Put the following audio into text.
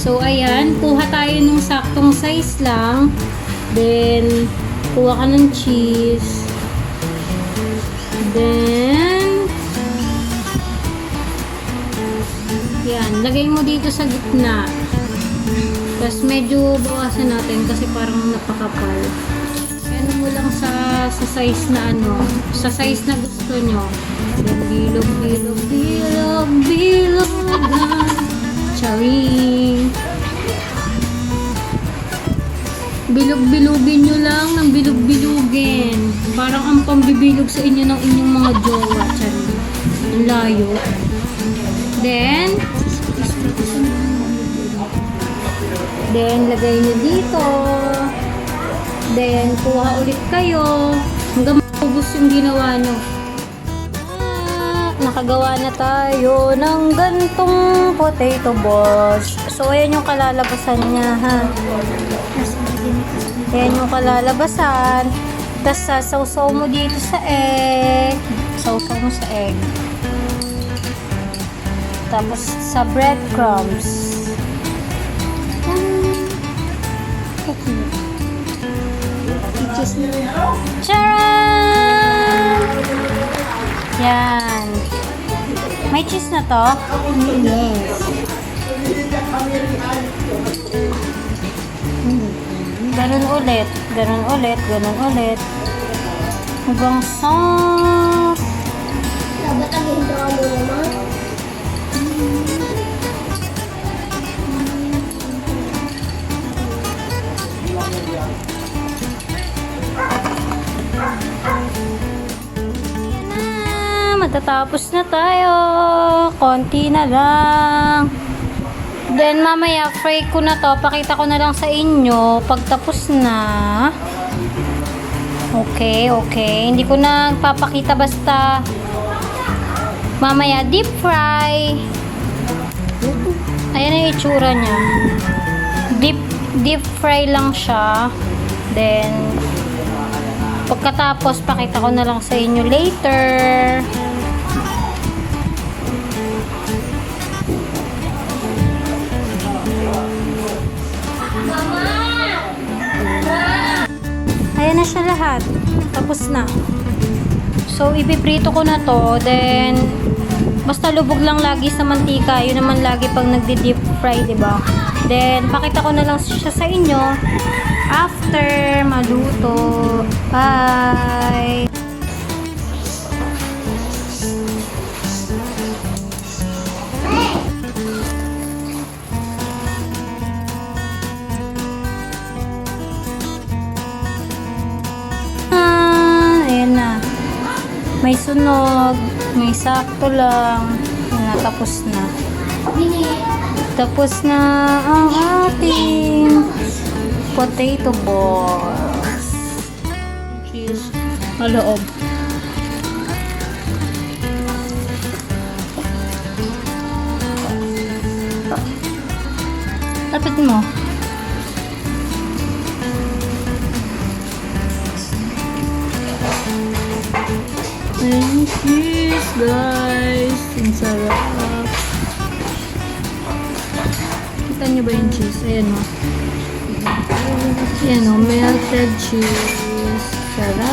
So, ayan. Kuha tayo ng saktong size lang. Then, kuha ka ng cheese. Then, yan. Lagay mo dito sa gitna. Tapos, medyo bawasan natin kasi parang napakapal. Ano mo lang sa size na ano. Sa size na gusto nyo. Then, bilog, bilog, bilog, bilog. Charing. Bilog-bilugin nyo lang ng bilog-bilugin. Parang ang pambibilog sa inyo ng inyong mga jowa. Charing. Ang layo. Then, lagay nyo dito. Then, kuha ulit kayo. Hanggang maubos yung ginawa nyo. Nakagawa na tayo ng gantong potato balls. So, ayan yung kalalabasan niya, ha? Ayan yung kalalabasan. Tapos, sasawsaw mo dito sa egg. Sawsaw mo sa egg. Tapos, sa breadcrumbs. Charan! Yan. May cheese na to? Yes. Ganun ulit. Ganun ulit. Ganun ulit. Hanggang sa... Matatapos na tayo. Konti na lang. Then, mamaya, fry ko na to. Pakita ko na lang sa inyo pagtapos na. Okay, okay. Hindi ko na papakita basta mamaya deep fry. Ayan ang itsura niya. Deep fry lang siya. Then, pagkatapos, pakita ko na lang sa inyo later. Ayan na siya lahat. Tapos na. So, ipiprito ko na to. Then, basta lubog lang lagi sa mantika. Yun naman lagi pag nagdi-deep fry, diba? Then, pakita ko na lang siya sa inyo after maluto. Bye! May sunog, may sakto lang. Yan, tapos na. Tapos na ang ating potato balls. Cheese. Maloob. Lapit mo. And cheese, guys. Ang sarap. Kita nyo ba yung cheese? Ayan o. Ayan o, melted cheese. Sarap.